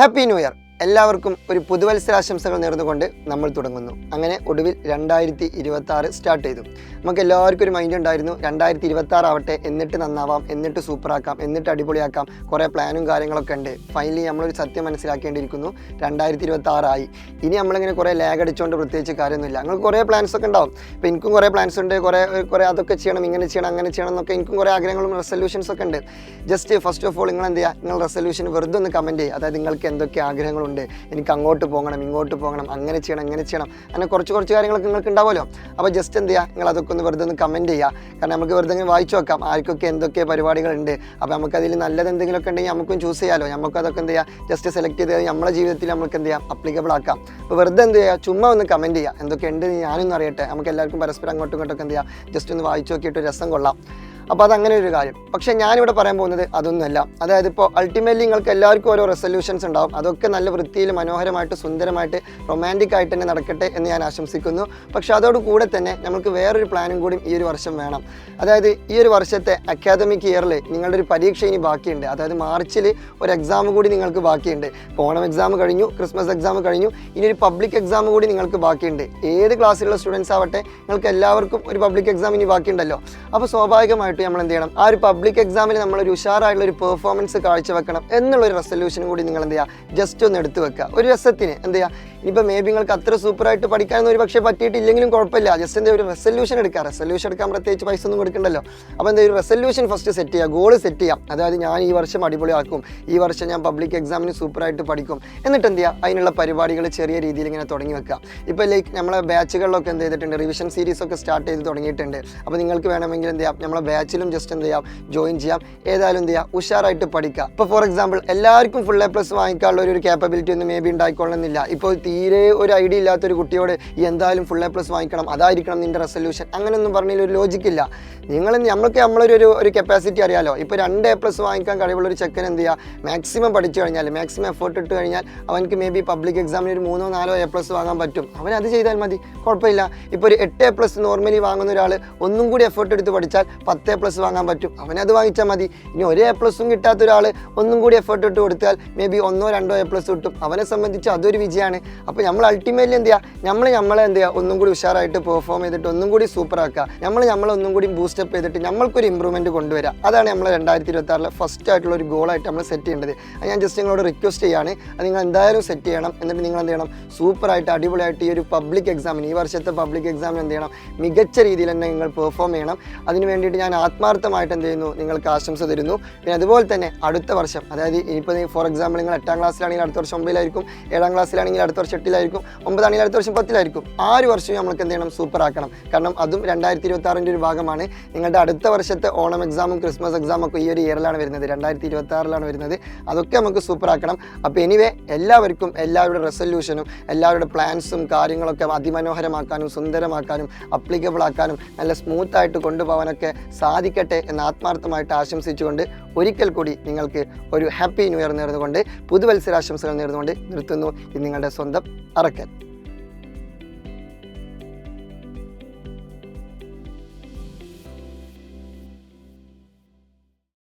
Happy new year. എല്ലാവർക്കും ഒരു പുതുവത്സരാശംസകൾ നേർന്നുകൊണ്ട് നമ്മൾ തുടങ്ങുന്നു. അങ്ങനെ ഒടുവിൽ 2026 സ്റ്റാർട്ട് ചെയ്തു. നമുക്ക് എല്ലാവർക്കും ഒരു മൈൻഡ് ഉണ്ടായിരുന്നു 2026 ആവട്ടെ, എന്നിട്ട് നന്നാവാം, എന്നിട്ട് സൂപ്പറാക്കാം, എന്നിട്ട് അടിപൊളിയാക്കാം, കുറേ പ്ലാനും കാര്യങ്ങളൊക്കെ ഉണ്ട്. ഫൈനലി നമ്മളൊരു സത്യം മനസ്സിലാക്കേണ്ടിയിരിക്കുന്നു, 2026 ആയി. ഇനി നമ്മളിങ്ങനെ കുറേ ലാഗ് അടിച്ചുകൊണ്ട് പ്രത്യേകിച്ച് കാര്യമൊന്നുമില്ല. നിങ്ങൾക്ക് കുറേ പ്ലാൻസ് ഒക്കെ ഉണ്ടാവും. ഇപ്പോൾ എനിക്കും കുറേ പ്ലാൻസ് ഉണ്ട്, കുറേ അതൊക്കെ ചെയ്യണം, ഇങ്ങനെ ചെയ്യണം, അങ്ങനെ ചെയ്യണം എന്നൊക്കെ എനിക്കും കുറേ ആഗ്രഹങ്ങളും റെസൊല്യൂഷൻസ് ഒക്കെ ഉണ്ട്. ജസ്റ്റ് ഫസ്റ്റ് ഓഫ് ഓൾ നിങ്ങൾ എന്ത് ചെയ്യുക, നിങ്ങൾ റെസൊല്യൂഷൻ വെറുതെ ഒന്ന് കമൻറ്റ് ചെയ്യുക. അതായത് നിങ്ങൾക്ക് എന്തൊക്കെ ആഗ്രഹങ്ങളുണ്ട്, എനിക്ക് അങ്ങോട്ട് പോകണം, ഇങ്ങോട്ട് പോകണം, അങ്ങനെ ചെയ്യണം, ഇങ്ങനെ ചെയ്യണം, അങ്ങനെ കുറച്ച് കാര്യങ്ങളൊക്കെ നിങ്ങൾക്ക് ഉണ്ടാവുമല്ലോ. അപ്പോൾ ജസ്റ്റ് എന്ത് ചെയ്യുക, നിങ്ങൾ അതൊക്കെ ഒന്ന് വെറുതെ ഒന്ന് കമൻറ്റ് ചെയ്യുക. കാരണം നമുക്ക് വെറുതെ ഇങ്ങനെ വായിച്ചു വെക്കാം ആർക്കൊക്കെ എന്തൊക്കെ പരിപാടികളുണ്ട്. അപ്പോൾ നമുക്കതിൽ നല്ലത് എന്തെങ്കിലുമൊക്കെ ഉണ്ടെങ്കിൽ നമുക്കും ചൂസ് ചെയ്യാമല്ലോ. നമുക്കതൊക്കെ എന്ത് ചെയ്യുക, ജസ്റ്റ് സെലക്ട് ചെയ്ത് നമ്മുടെ ജീവിതത്തിൽ നമുക്ക് എന്ത് ചെയ്യാം, അപ്ലിക്കബിൾ ആക്കാം. അപ്പോൾ വെറുതെ എന്ത് ചെയ്യുക, ചുമ്മാ ഒന്ന് കമൻറ്റ് ചെയ്യുക. എന്തൊക്കെ ഉണ്ട് ഞാനൊന്നും അറിയട്ടെ, നമുക്ക് എല്ലാവർക്കും പരസ്പരം അങ്ങോട്ടും ഇങ്ങോട്ടൊക്കെ എന്ത് ചെയ്യുക, ജസ്റ്റ് ഒന്ന് വായിച്ചു നോക്കിയിട്ട് രസം കൊള്ളാം. അപ്പോൾ അതങ്ങനെ ഒരു കാര്യം. പക്ഷേ ഞാനിവിടെ പറയാൻ പോകുന്നത് അതൊന്നുമല്ല. അതായത് ഇപ്പോൾ അൾട്ടിമേറ്റ്ലി നിങ്ങൾക്ക് എല്ലാവർക്കും ഓരോ റെസൊല്യൂഷൻസ് ഉണ്ടാവും. അതൊക്കെ നല്ല വൃത്തിയിൽ മനോഹരമായിട്ട് സുന്ദരമായിട്ട് റൊമാൻറ്റിക് ആയിട്ട് തന്നെ നടക്കട്ടെ എന്ന് ഞാൻ ആശംസിക്കുന്നു. പക്ഷേ അതോടുകൂടെ തന്നെ നമുക്ക് വേറൊരു പ്ലാനും കൂടി ഈ ഒരു വർഷം വേണം. അതായത് ഈ ഒരു വർഷത്തെ അക്കാദമിക് ഇയറിൽ നിങ്ങളുടെ ഒരു പരീക്ഷ ഇനി ബാക്കിയുണ്ട്. അതായത് മാർച്ചിൽ ഒരു എക്സാം കൂടി നിങ്ങൾക്ക് ബാക്കിയുണ്ട്. ഇപ്പോൾ ഓണം എക്സാം കഴിഞ്ഞു, ക്രിസ്മസ് എക്സാം കഴിഞ്ഞു, ഇനി ഒരു പബ്ലിക് എക്സാം കൂടി നിങ്ങൾക്ക് ബാക്കിയുണ്ട്. ഏത് ക്ലാസ്സിലുള്ള സ്റ്റുഡൻസ് ആവട്ടെ, നിങ്ങൾക്ക് എല്ലാവർക്കും ഒരു പബ്ലിക് എക്സാം ഇനി ബാക്കിയുണ്ടല്ലോ. അപ്പോൾ സ്വാഭാവികമായിട്ടും നമ്മൾ എന്ത് ചെയ്യണം, ആ ഒരു പബ്ലിക് എക്സാമിൽ നമ്മളൊരു ഉഷാറായിട്ടുള്ള ഒരു പെർഫോമൻസ് കാഴ്ചവെക്കണം എന്നുള്ളൊരു റെസൊല്യൂഷൻ കൂടി നിങ്ങൾ എന്ത് ചെയ്യുക, ജസ്റ്റ് ഒന്ന് എടുത്തു വെക്കുക. ഒരു രസത്തിന് എന്ത് ചെയ്യുക. ഇനിയിപ്പോൾ മേ ബി നിങ്ങൾക്ക് അത്ര സൂപ്പറായിട്ട് പഠിക്കാനൊന്നും ഒരു പക്ഷേ പറ്റിയിട്ടില്ലെങ്കിലും കുഴപ്പമില്ല. ജസ്റ്റ് എന്താ ഒരു റെസൊല്യൂഷൻ എടുക്കുക. റെസൊല്യൂഷൻ എടുക്കാൻ പ്രത്യേകിച്ച് പൈസ ഒന്നും കൊടുക്കണ്ടല്ലോ. അപ്പോൾ എന്താ ഒരു റെസൊല്യൂഷൻ ഫസ്റ്റ് സെറ്റ് ചെയ്യുക, ഗോൾ സെറ്റ് ചെയ്യാം. അതായത് ഞാൻ ഈ വർഷം അടിപൊളിയാക്കും, ഈ വർഷം ഞാൻ പബ്ലിക് എക്സാമിന് സൂപ്പറായിട്ട് പഠിക്കും. എന്നിട്ട് എന്ത് ചെയ്യുക, അതിനുള്ള പരിപാടികൾ ചെറിയ രീതിയിൽ ഇങ്ങനെ തുടങ്ങി വെക്കുക. ഇപ്പോൾ ലൈക്ക് നമ്മളെ ബാച്ചുകളിലൊക്കെ എന്ത് ചെയ്തിട്ടുണ്ട്, റിവിഷൻ സീരീസ് ഒക്കെ സ്റ്റാർട്ട് ചെയ്ത് തുടങ്ങിയിട്ടുണ്ട്. അപ്പോൾ നിങ്ങൾക്ക് വേണമെങ്കിൽ എന്ത് ചെയ്യാം, നമ്മളെ ബാച്ചിലും ജസ്റ്റ് എന്ത് ചെയ്യാം, ജോയിൻ ചെയ്യാം. ഏതായാലും എന്ത് ചെയ്യുക, ഉഷാറായിട്ട് പഠിക്കുക. ഇപ്പോൾ ഫോർ എക്സാമ്പിൾ എല്ലാവർക്കും ഫുൾ A+ വാങ്ങിക്കാനുള്ള ഒരു ക്യാപ്പബിലിറ്റി ഒന്നും മേ ബി ഉണ്ടായിക്കൊള്ളുന്നില്ല. ഇപ്പോൾ തീരെ ഒരു ഐഡിയ ഇല്ലാത്തൊരു കുട്ടിയോട് എന്തായാലും ഫുൾ A+ വാങ്ങിക്കണം, അതായിരിക്കണം നിൻ്റെ റെസൊല്യൂഷൻ, അങ്ങനെയൊന്നും പറഞ്ഞാൽ ഒരു ലോജിക്കില്ല. നമ്മളൊരു കപ്പാസിറ്റി അറിയാലോ. ഇപ്പോൾ 2 A+ വാങ്ങിക്കാൻ കഴിവുള്ളൊരു ചെക്കൻ എന്ത് ചെയ്യുക, മാക്സിമം പഠിച്ചു കഴിഞ്ഞാൽ, മാക്സിമം എഫേർട്ട് ഇട്ട് കഴിഞ്ഞാൽ അവനക്ക് മേ ബി പബ്ലിക് എക്സാമിന് ഒരു 3-4 A+ വാങ്ങാൻ പറ്റും. അവൻ അത് ചെയ്താൽ മതി, കുഴപ്പമില്ല. ഇപ്പോൾ ഒരു 8 A+ നോർമലി വാങ്ങുന്ന ഒരാൾ ഒന്നും കൂടി എഫേർട്ട് എടുത്ത് പഠിച്ചാൽ 10 A+ വാങ്ങാൻ പറ്റും. അവനത് വാങ്ങിച്ചാൽ മതി. ഇനി ഒരു A+ കിട്ടാത്ത ഒരാൾ ഒന്നും കൂടി എഫേർട്ട് ഇട്ട് കൊടുത്താൽ മേ ബി 1-2 A+ കിട്ടും. അവനെ സംബന്ധിച്ച് അതൊരു വിജയമാണ്. അപ്പോൾ നമ്മൾ അൾട്ടിമേറ്റ്ലി എന്ത് ചെയ്യുക, നമ്മളെ എന്ത് ചെയ്യുക, ഒന്നും കൂടി ഉഷാറായിട്ട് പെർഫോം ചെയ്തിട്ട് ഒന്നും കൂടി സൂപ്പറാക്കുക. നമ്മളെ ഒന്നും കൂടി ബൂസ്റ്റപ്പ് ചെയ്തിട്ട് നമ്മൾക്കൊരു ഇമ്പ്രൂവ്മെൻറ്റ് കൊണ്ടുവരിക. അതാണ് നമ്മൾ 2026 ഫസ്റ്റ് ആയിട്ടുള്ള ഒരു ഗോളായിട്ട് നമ്മൾ സെറ്റ് ചെയ്യേണ്ടത്. അത് ഞാൻ ജസ്റ്റ് നിങ്ങളോട് റിക്വസ്റ്റ് ചെയ്യാണ്. അത് നിങ്ങൾ എന്തായാലും സെറ്റ് ചെയ്യണം. എന്നിട്ട് നിങ്ങൾ എന്ത് ചെയ്യണം, സൂപ്പറായിട്ട് അടിപൊളിയായിട്ട് ഈ ഒരു പബ്ലിക് എക്സാമിന്, ഈ വർഷത്തെ പബ്ലിക് എക്സാമിന് എന്ത് ചെയ്യണം, മികച്ച രീതിയിൽ തന്നെ നിങ്ങൾ പെർഫോം ചെയ്യണം. അതിന് വേണ്ടിയിട്ട് ഞാൻ ആത്മാർത്ഥമായിട്ട് എന്ത് ചെയ്യുന്നു, നിങ്ങൾക്ക് ആശംസ തരുന്നു. പിന്നെ അതുപോലെ തന്നെ അടുത്ത വർഷം, അതായത് ഇനിയിപ്പോൾ ഫോർ എക്സാമ്പിൾ നിങ്ങൾ 8ാം ക്ലാസ്സിലാണെങ്കിൽ അടുത്ത വർഷം 9-ലായിരിക്കും, 7ാം ക്ലാസ്സിലാണെങ്കിൽ അടുത്ത വർഷം 8-ലായിരിക്കും, 9ആണെങ്കിൽ അടുത്ത വർഷം 10-ലായിരിക്കും. ആ ഒരു വർഷം നമുക്ക് എന്ത് ചെയ്യണം, സൂപ്പറാക്കണം. കാരണം അതും 2026 ഒരു ഭാഗമാണ്. നിങ്ങളുടെ അടുത്ത വർഷത്തെ ഓണം എക്സാമും ക്രിസ്മസ് എക്സാമും ഒക്കെ ഈ ഒരു ഇയറിലാണ് വരുന്നത്, 2026 വരുന്നത്. അതൊക്കെ നമുക്ക് സൂപ്പറാക്കണം. അപ്പോൾ എനിവേ എല്ലാവർക്കും എല്ലാവരുടെ റെസൊല്യൂഷനും എല്ലാവരുടെ പ്ലാൻസും കാര്യങ്ങളൊക്കെ അതിമനോഹരമാക്കാനും സുന്ദരമാക്കാനും അപ്ലിക്കബിൾ ആക്കാനും നല്ല സ്മൂത്തായിട്ട് കൊണ്ടുപോകാനൊക്കെ സാധിക്കട്ടെ എന്ന് ആത്മാർത്ഥമായിട്ട് ആശംസിച്ചുകൊണ്ട് ഒരിക്കൽ കൂടി നിങ്ങൾക്ക് ഒരു ഹാപ്പി ന്യൂ ഇയർ നേർന്നുകൊണ്ട് പുതുവത്സരാശംസകൾ നേർന്നുകൊണ്ട് നിർത്തുന്നു. ഇത് നിങ്ങളുടെ സ്വന്തം അറക്കൽ.